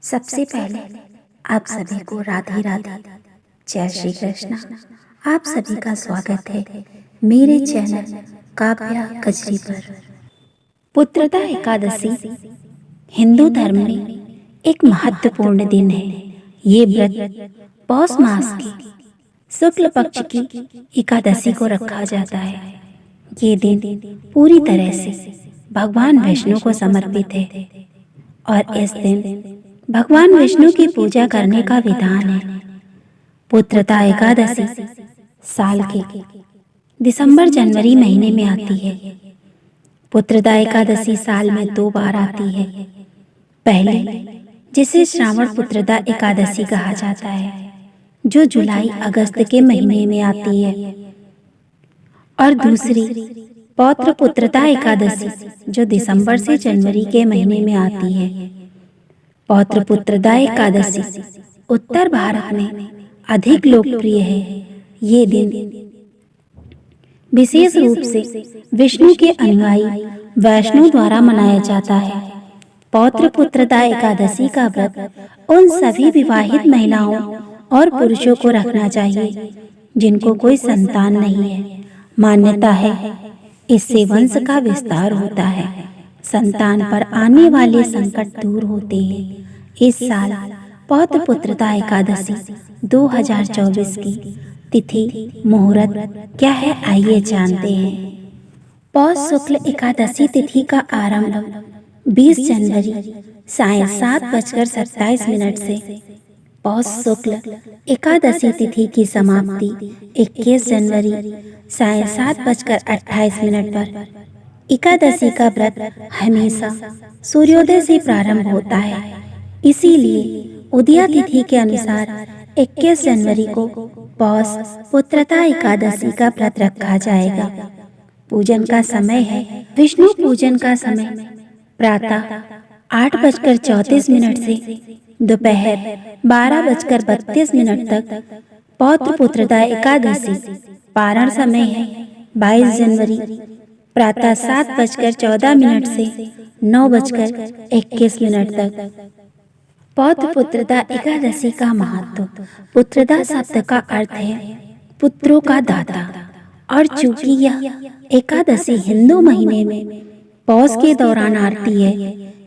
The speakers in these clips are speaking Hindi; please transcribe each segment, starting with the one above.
सबसे पहले आप सभी को राधे राधे, जय श्री कृष्ण। आप सभी का स्वागत है मेरे चैनल काव्या कजरी पर। पुत्रदा एकादशी हिंदू धर्म में एक महत्वपूर्ण दिन है। ये व्रत पौष मास की शुक्ल पक्ष की एकादशी को रखा जाता है। ये दिन पूरी तरह से भगवान विष्णु को समर्पित है और इस दिन भगवान विष्णु की पूजा करने का विधान है। पुत्रदा एकादशी साल के दिसंबर जनवरी महीने में आती है। पुत्रदा एकादशी साल में 2 बार आती है। पहले जिसे श्रावण पुत्रदा एकादशी कहा जाता है, जो जुलाई अगस्त के महीने में आती है, और दूसरी पौत्र पुत्रदा एकादशी जो दिसंबर से जनवरी के महीने में आती है। पौत्र पुत्रदा एकादशी उत्तर भारत में अधिक लोकप्रिय है। ये दिन विशेष रूप से विष्णु के अनुयायी वैष्णव द्वारा मनाया जाता है। पौत्र पुत्रदा एकादशी का व्रत उन सभी विवाहित महिलाओं और पुरुषों को रखना चाहिए जिनको कोई संतान नहीं है। मान्यता है इससे वंश का विस्तार होता है, संतान पर आने वाले संकट दूर होते हैं। इस साल पौत्र पुत्रदा एकादशी 2024 की तिथि मुहूर्त क्या है, आइए जानते हैं। पौष शुक्ल एकादशी तिथि का आरंभ 20 जनवरी सायं 7:27 से, पौष शुक्ल एकादशी तिथि की समाप्ति 21 जनवरी सायं 7:28 पर। एकादशी का व्रत हमेशा सूर्योदय से प्रारंभ होता है, इसीलिए उदया तिथि के अनुसार 21 जनवरी को पौष पुत्रदा एकादशी का व्रत रखा जाएगा। पूजन का समय है विष्णु पूजन का समय प्रातः 8:34 से दोपहर 12:32 तक। पौत्र पुत्रदा एकादशी पारण समय है 22 जनवरी प्रातः 7:14 से 9:21 तक। पौत्र पुत्रदा एकादशी का महत्व। पुत्रदा शब्द का अर्थ है पुत्रों का दाता, और चूंकि यह एकादशी हिंदू महीने में पौष के दौरान आती है,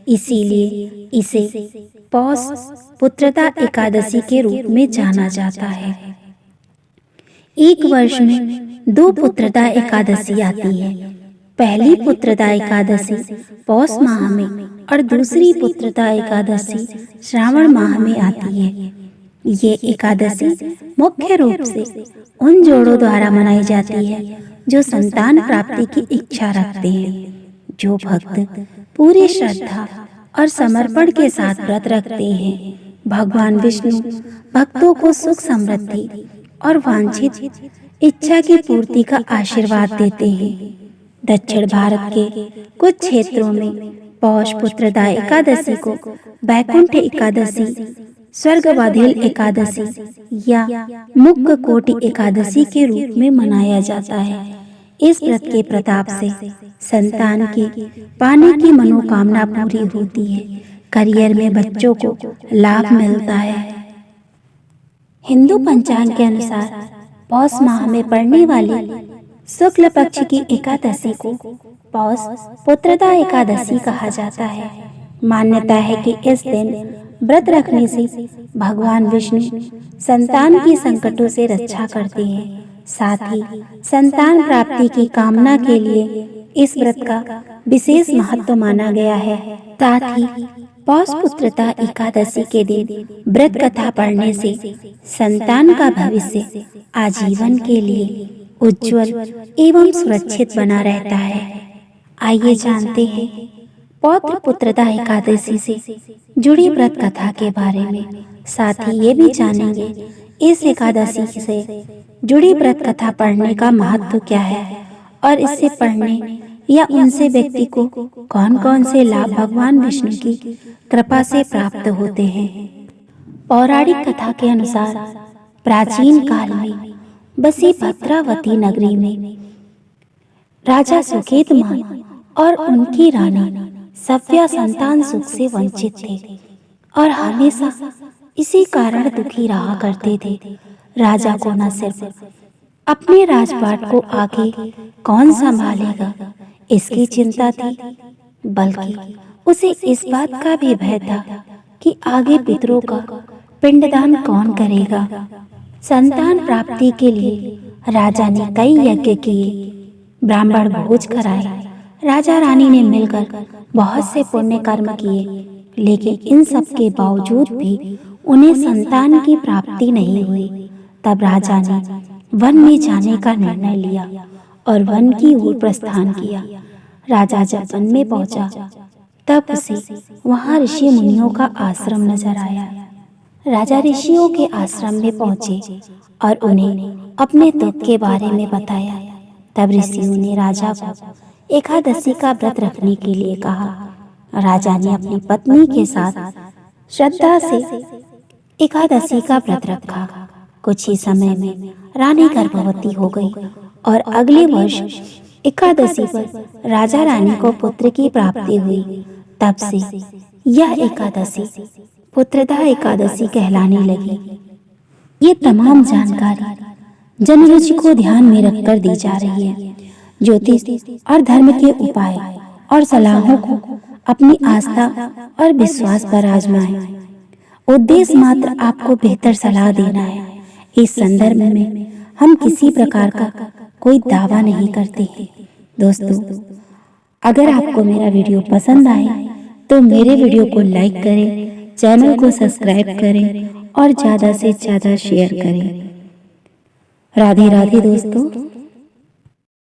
इसीलिए इसे पौष पुत्रदा एकादशी के रूप में जाना जाता है। एक वर्ष में 2 पुत्रदा एकादशी आती है। पहली पुत्रदा एकादशी पौष माह में और दूसरी पुत्रदा एकादशी श्रावण माह में आती है। ये एकादशी मुख्य रूप से उन जोड़ों द्वारा मनाई जाती है जो संतान प्राप्ति की इच्छा रखते हैं। जो भक्त पूरी श्रद्धा और समर्पण के साथ व्रत रखते हैं, भगवान विष्णु भक्तों को सुख समृद्धि और वांछित इच्छा की पूर्ति का आशीर्वाद देते हैं। दक्षिण भारत के कुछ क्षेत्रों में पौष पुत्रदा एकादशी को वैकुंठ एकादशी, स्वर्गवाधिल एकादशी या मुक्कोटि एकादशी के रूप में मनाया जाता है। इस व्रत के प्रताप से संतान की पाने की मनोकामना पूरी होती है। करियर में बच्चों को लाभ मिलता है। हिंदू पंचांग के अनुसार पौष माह में पड़ने वाली शुक्ल पक्ष की एकादशी को पौष पुत्रदा एकादशी कहा जाता है। मान्यता है कि इस दिन व्रत रखने से भगवान विष्णु संतान की संकटों से रक्षा करते हैं। साथ ही संतान प्राप्ति की कामना के लिए इस व्रत का विशेष महत्व माना गया है। साथ ही पौष पुत्रदा एकादशी के दिन व्रत कथा पढ़ने से संतान का भविष्य आजीवन के लिए उज्जवल एवं सुरक्षित बना रहता है। आइए जानते हैं पौत्र पुत्रदा एकादशी से जुड़ी व्रत कथा के बारे में। साथ ही ये भी जानेंगे इस एकादशी से जुड़ी व्रत कथा पढ़ने का महत्व क्या है और इससे पढ़ने या उनसे व्यक्ति को कौन कौन से लाभ भगवान विष्णु की कृपा से प्राप्त होते हैं। पौराणिक कथा के अनुसार प्राचीन काल में बसी भद्रावती नगरी में राजा सुकेतमान और उनकी रानी सव्या संतान सुख से वंचित थे। और हमेशा इसी कारण दुखी रहा करते थे। राजा को न सिर्फ अपने राजपाट को आगे कौन संभालेगा इसकी चिंता थी, बल्कि उसे इस बात का भी भय था कि आगे पितरों का पिंडदान कौन करेगा। संतान प्राप्ति के लिए राजा ने कई यज्ञ किए, ब्राह्मण भोज कराए, राजा रानी ने मिलकर बहुत से पुण्य कर्म किए, लेकिन इन सब के बावजूद भी उन्हें संतान की प्राप्ति नहीं हुई। तब राजा ने वन में जाने का निर्णय लिया और वन की ओर प्रस्थान किया। राजा जब वन में पहुंचा तब उसे वहां ऋषि मुनियों का आश्रम नजर आया। राजा ऋषियों के आश्रम में पहुंचे और उन्हें अपने दुख के बारे में बताया। तब ऋषियों ने राजा को एकादशी का व्रत रखने के लिए कहा। राजा ने अपनी पत्नी के साथ श्रद्धा से एकादशी का व्रत रखा। कुछ ही समय में रानी गर्भवती हो गई और अगले वर्ष एकादशी पर राजा रानी को पुत्र की प्राप्ति हुई। तब से यह एकादशी पुत्रदा एकादशी कहलाने लगी। ये तमाम जानकारी जनरुचि को ध्यान में रखकर दी जा रही है। ज्योतिष और धर्म के उपाय और सलाहों को अपनी आस्था और विश्वास पर आजमाएं। उद्देश्य मात्र आपको बेहतर सलाह देना है। इस संदर्भ में हम किसी प्रकार का कोई दावा नहीं करते हैं। दोस्तों, अगर आपको मेरा वीडियो पसंद आए तो मेरे वीडियो को लाइक करें, चैनल को सब्सक्राइब करें और ज़्यादा से ज़्यादा शेयर करें। राधे राधे दोस्तों।